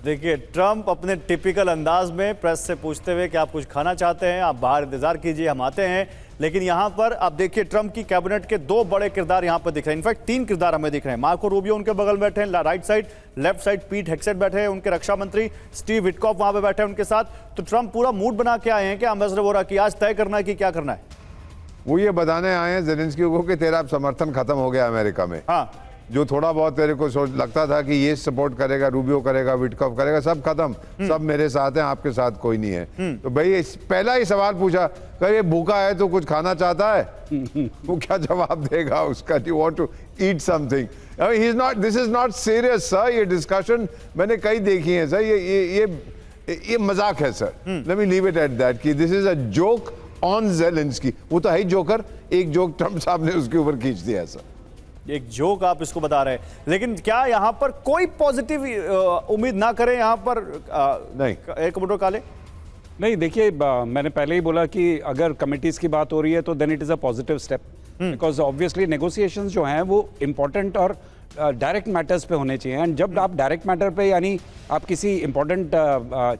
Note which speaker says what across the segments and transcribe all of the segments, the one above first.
Speaker 1: देखिए, ट्रंप अपने टिपिकल अंदाज में प्रेस से पूछते हुए कि आप कुछ खाना चाहते हैं, आप बाहर इंतजार कीजिए, हम आते हैं। लेकिन यहां पर आप देखिए, ट्रंप की कैबिनेट के दो बड़े किरदार यहां पर दिख रहे हैं। इनफैक्ट तीन किरदार हमें दिख रहे हैं। मार्को रूबियो उनके बगल में बैठे हैं, राइट साइड, लेफ्ट साइड पीट हेग्सेट बैठे हैं, उनके रक्षा मंत्री स्टीव विटकॉफ वहां पर बैठे हैं उनके साथ। तो ट्रंप पूरा मूड बना के आए हैं कि एम्बेसडर वोरा की आज तय करना है कि क्या करना है।
Speaker 2: वो ये बताने आए हैं ज़ेलेंस्की को कि तेरा समर्थन खत्म हो गया अमेरिका में।
Speaker 1: हाँ,
Speaker 2: जो थोड़ा बहुत तेरे को सोच लगता था कि ये सपोर्ट करेगा, रूबियो करेगा, विटकॉफ करेगा, सब खत्म, सब मेरे साथ हैं, आपके साथ कोई नहीं है। तो भाई पहला ही सवाल पूछा, कहे भूखा है तो कुछ खाना चाहता है? वो क्या जवाब देगा उसका? You want to eat something? He is not, this is not serious sir. ये डिस्कशन मैंने कई देखी है सर। ये मजाक है sir. Let me leave it at that कि this is a joke on Zelensky. वो तो है ही जोकर। एक जोक ट्रंप साहब ने उसके ऊपर खींच दिया सर।
Speaker 1: एक जोक आप इसको बता रहे हैं, लेकिन क्या यहां पर कोई पॉजिटिव उम्मीद ना करें यहां पर?
Speaker 2: नहीं,
Speaker 1: एक मिनट काले
Speaker 3: नहीं, देखिए मैंने पहले ही बोला कि अगर कमिटीज की बात हो रही है तो then it is a positive step, because obviously negotiations जो हैं वो इंपॉर्टेंट और डायरेक्ट मैटर्स पे होने चाहिए। एंड जब आप डायरेक्ट मैटर पे यानी आप किसी इंपॉर्टेंट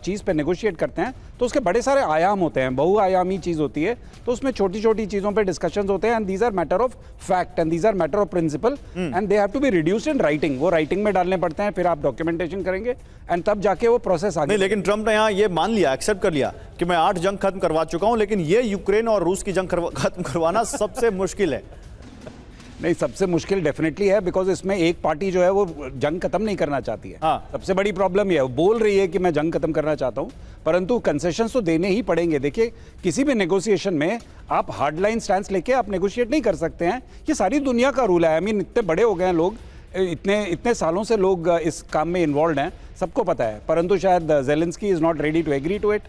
Speaker 3: चीज़ पे नेगोशिएट करते हैं तो उसके बड़े सारे आयाम होते हैं, बहुआयामी चीज़ होती है, तो उसमें छोटी छोटी चीज़ों पे डिस्कशंस होते हैं। And these are matter of fact and these are matter of principle and they have to be reduced in writing. वो राइटिंग में डालने पड़ते हैं, फिर आप डॉक्यूमेंटेशन करेंगे एंड तब जाके वो प्रोसेस आगे।
Speaker 1: नहीं, लेकिन ट्रंप ने यहाँ ये मान लिया, एक्सेप्ट कर लिया कि मैं 8 जंग खत्म करवा चुका हूं, लेकिन ये यूक्रेन और रूस की जंग खत्म करवाना सबसे मुश्किल है।
Speaker 3: नहीं, सबसे मुश्किल डेफिनेटली है, बिकॉज इसमें एक पार्टी जो है वो जंग खत्म नहीं करना चाहती है।
Speaker 1: हाँ।
Speaker 3: सबसे बड़ी प्रॉब्लम ये है, वो बोल रही है कि मैं जंग खत्म करना चाहता हूं, परंतु कंसेशंस तो देने ही पड़ेंगे। देखिए, किसी भी नेगोशिएशन में आप हार्ड लाइन स्टैंड लेके आप नेगोशिएट नहीं कर सकते हैं। ये सारी दुनिया का रूल है। आई मीन, इतने बड़े हो गए हैं लोग, इतने सालों से लोग इस काम में इन्वॉल्व हैं, सबको पता है। परंतु शायद Zelensky is not ready to agree to it.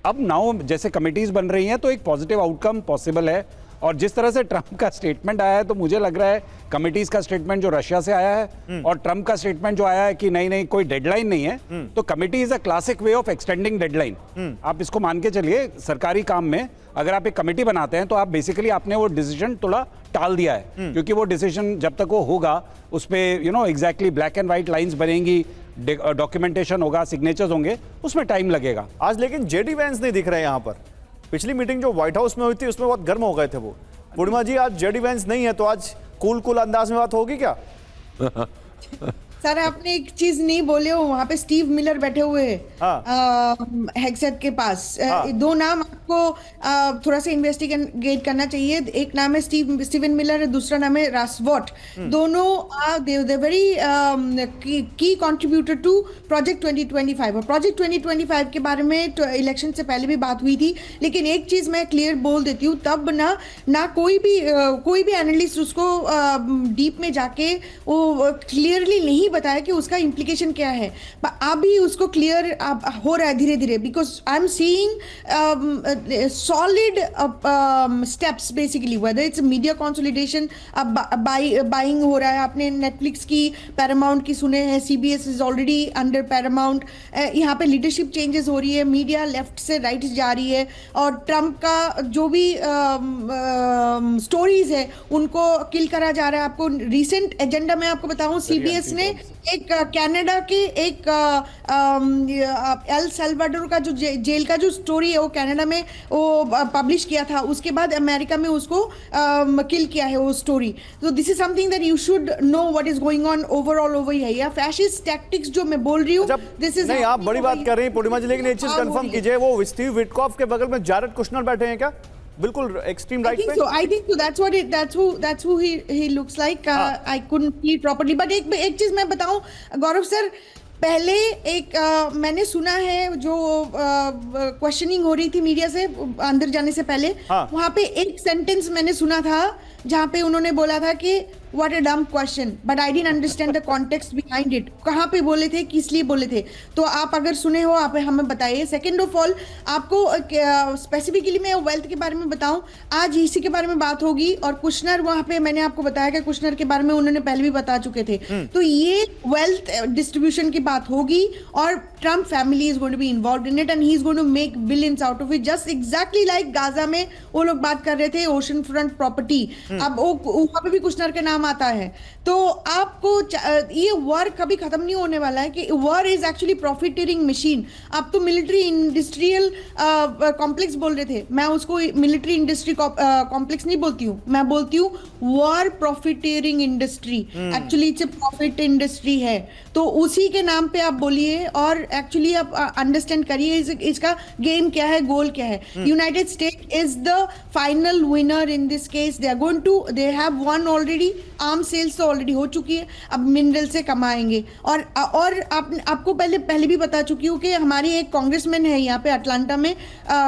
Speaker 3: अब नाउ जैसे कमिटीज बन रही हैं तो एक पॉजिटिव आउटकम पॉसिबल है। और जिस तरह से ट्रंप का स्टेटमेंट आया है तो मुझे लग रहा है कमिटीज का स्टेटमेंट जो रशिया से आया है और ट्रंप का स्टेटमेंट जो आया है कि नहीं कोई डेडलाइन नहीं है, तो committee is a classic way of extending deadline. आप इसको मान के चलिए, सरकारी काम में अगर आप एक कमेटी बनाते हैं तो आप बेसिकली आपने वो डिसीजन थोड़ा टाल दिया है, क्योंकि वो डिसीजन जब तक वो होगा उस पर exactly black and white lines बनेंगी, डॉक्यूमेंटेशन होगा, सिग्नेचर्स होंगे, उसमें टाइम लगेगा।
Speaker 1: आज लेकिन जेडी वैंस नहीं दिख रहे यहाँ पर। पिछली मीटिंग जो व्हाइट हाउस में हुई थी उसमें बहुत गर्म हो गए थे वो। पूर्णिमा जी, आज जेडी वैंस नहीं है तो आज कूल अंदाज में बात होगी क्या?
Speaker 4: सर, आपने एक चीज नहीं बोले हो, वहाँ पे स्टीव मिलर बैठे हुए हैं हेग्सेट के पास। दो नाम आपको थोड़ा सा इन्वेस्टिगेट करना चाहिए। एक नाम है स्टीवन मिलर, दूसरा नाम है रासवॉट। दोनों दे वेरी की कंट्रीब्यूटर टू प्रोजेक्ट 2025। और प्रोजेक्ट 2025 के बारे में तो इलेक्शन से पहले भी बात हुई थी, लेकिन एक चीज मैं क्लियर बोल देती हूँ, तब ना कोई भी एनालिस्ट उसको डीप में जाके वो क्लियरली नहीं बताया कि उसका इम्प्लीकेशन क्या है। अभी उसको क्लियर हो रहा है धीरे धीरे, because I am seeing solid steps basically, whether it's media consolidation, buying हो रहा है। आपने नेटफ्लिक्स की, पैरामाउंट की सुने हैं, CBS is already under Paramount. यहाँ पे लीडरशिप चेंजेस हो रही है, मीडिया लेफ्ट से राइट जा रही है, और ट्रंप का जो भी स्टोरीज है उनको किल करा जा रहा है। आपको रिसेंट एजेंडा में आपको बताऊं, सीबीएस ने एक कनाडा के एक एल सल्वाडोर का जो जेल का जो स्टोरी है वो कनाडा में वो पब्लिश किया था, उसके बाद अमेरिका में उसको किल किया है वो स्टोरी। तो this is something that you should know what is going on overall over here. या फैशिस्ट टैक्टिक्स जो मैं बोल रही हूँ, दिस इज
Speaker 1: नहीं, आप बड़ी बात कर रही हैं पूर्णिमा जी, लेकिन एक चीज कंफर्म कीजिए, वो स्टीव विटकॉफ के बगल में जैरेड कुशनर बैठे हैं क्या? बिल्कुल एक्सट्रीम राइट पे।
Speaker 4: I think so. That's who he looks like. I couldn't see it properly. But एक चीज मैं बताऊं गौरव सर, पहले एक मैंने सुना है जो क्वेश्चनिंग हो रही थी मीडिया से अंदर जाने से पहले, वहां पे एक सेंटेंस मैंने सुना था जहां पे उन्होंने बोला था कि व्हाट अ डम question, but I didn't understand the context behind it. कहाँ पे बोले थे, किस लिए बोले थे? तो आप अगर सुने हो आप हमें बताइए। सेकेंड ऑफ ऑल, आपको स्पेसिफिकली मैं वेल्थ के बारे में बताऊं, आज इसी के बारे में बात होगी। और कुशनर, वहां पे मैंने आपको बताया कि कुशनर के बारे में उन्होंने पहले भी बता चुके थे। तो ये वेल्थ डिस्ट्रीब्यूशन की बात होगी और Trump family is going to be involved in it and he is going to make billions out of it, just exactly like Gaza में वो लोग बात कर रहे थे ओशन फ्रंट प्रॉपर्टी। अब वहां पे भी कुशनर का नाम नाम आता है, तो आपको ये वॉर कभी खत्म नहीं होने वाला है कि war is actually profiteering machine. आप तो मिलिट्री इंडस्ट्रियल कॉम्प्लेक्स बोल रहे थे, मैं उसको मिलिट्री इंडस्ट्री कॉम्प्लेक्स नहीं बोलती हूँ, मैं बोलती हूँ war profiteering industry. Actually it's a profit industry है, तो उसी के नाम पे आप बोलिए और एक्चुअली आप अंडरस्टैंड करिए इसका गेम क्या है, गोल क्या है। United State is the final winner in this case. They have won already, arm sales तो ऑलरेडी हो चुकी है, अब मिनरल से कमाएंगे। और आपको पहले भी बता चुकी हूँ कि हमारी एक कांग्रेसमैन है यहाँ पे अटलांटा में,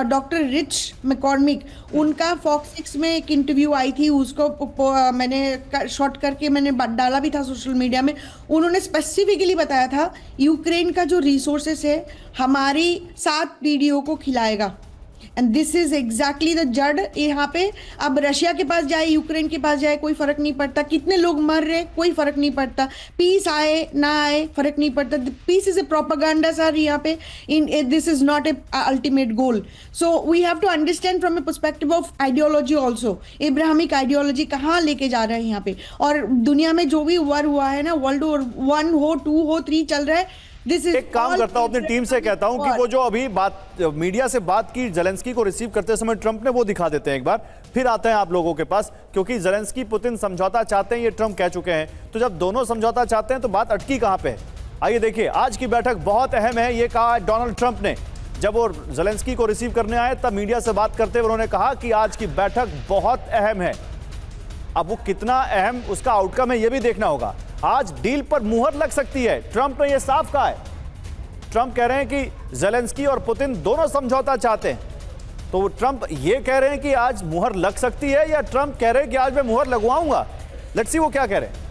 Speaker 4: डॉक्टर रिच मैकॉर्मिक, उनका फॉक्स 6 में एक इंटरव्यू आई थी, उसको मैंने शॉर्ट करके मैंने डाला भी था सोशल मीडिया में। उन्होंने स्पेसिफिकली बताया था यूक्रेन का जो रिसोर्सेस है हमारी 7 पीढ़ियों को खिलाएगा। And this is exactly the जड़ यहाँ पे। अब रशिया के पास जाए, यूक्रेन के पास जाए, कोई फर्क नहीं पड़ता, कितने लोग मर रहे कोई फर्क नहीं पड़ता, पीस आए ना आए फर्क नहीं पड़ता। Peace is a propaganda sir यहाँ पे, this is not a ultimate goal. So we have to understand from a perspective of ideology also, इब्राहिमिक आइडियोलॉजी कहाँ लेके जा रहा है यहाँ पे। और दुनिया में जो भी वॉर हुआ है ना, वर्ल्ड वॉर 1 हो, 2 हो, 3 चल रहा है,
Speaker 1: एक काम करता हूं, अपनी टीम से कहता हूं कि वो जो अभी बात मीडिया से बात की जेलेंस्की को रिसीव करते समय ट्रंप ने, वो दिखा देते हैं एक बार, फिर आते हैं आप लोगों के पास, क्योंकि जेलेंस्की पुतिन समझौता चाहते हैं, ये ट्रंप कह चुके हैं। तो जब दोनों समझौता चाहते हैं तो बात अटकी कहां पे है? आइए देखिए, आज की बैठक बहुत अहम है, ये कहा डोनाल्ड ट्रंप ने। जब वो जेलेंस्की को रिसीव करने आए तब मीडिया से बात करते हुए उन्होंने कहा कि आज की बैठक बहुत अहम है। अब वो कितना अहम, उसका आउटकम है, ये भी देखना होगा। आज डील पर मुहर लग सकती है, ट्रंप ने यह साफ कहा है। ट्रंप कह रहे हैं कि जेलेंस्की और पुतिन दोनों समझौता चाहते हैं। तो ट्रंप ये कह रहे हैं कि आज मुहर लग सकती है, या ट्रंप कह रहे हैं कि आज मैं मुहर लगवाऊंगा? लेट्स सी वो क्या कह रहे हैं।